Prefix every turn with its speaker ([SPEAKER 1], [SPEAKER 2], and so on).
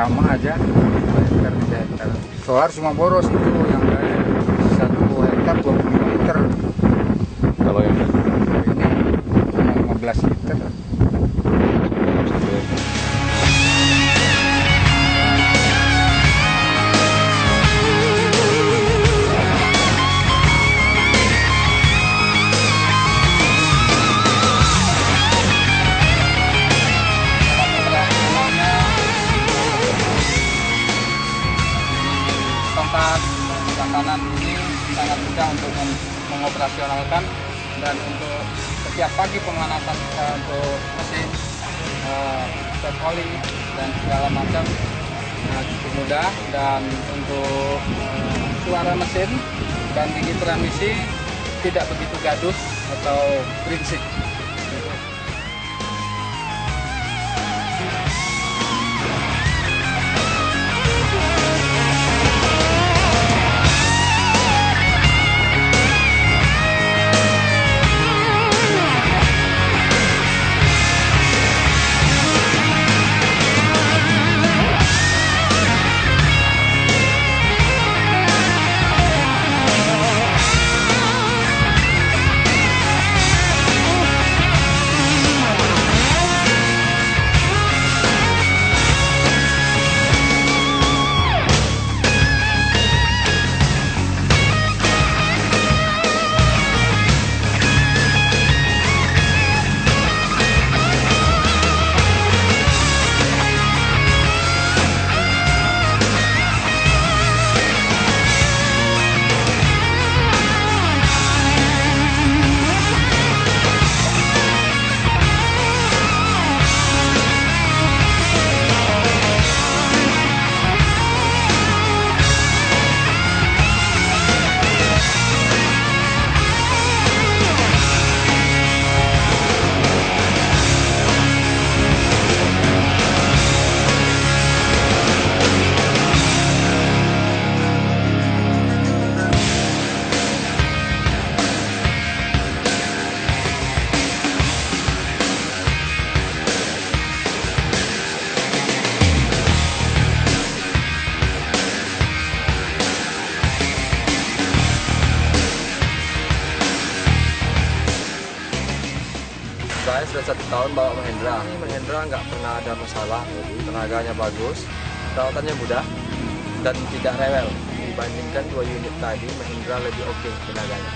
[SPEAKER 1] sama aja 2 hektar 3 hektar. Solar cuma boros itu yang dari 1 hektar 25 liter.
[SPEAKER 2] Kalau yang
[SPEAKER 1] Ini cuma 15 liter.
[SPEAKER 3] Tongkat kanan ini sangat mudah untuk mengoperasionalkan, dan untuk setiap pagi pemanasan kita untuk mesin step oli dan segala macam cukup mudah. Dan untuk suara mesin dan gigi transmisi tidak begitu gaduh atau berisik.
[SPEAKER 2] Saya sudah 1 tahun bawa Mahindra. Ini Mahindra nggak pernah ada masalah, tenaganya bagus, perawatannya mudah, dan tidak rewel. Dibandingkan 2 unit tadi, Mahindra lebih oke tenaganya.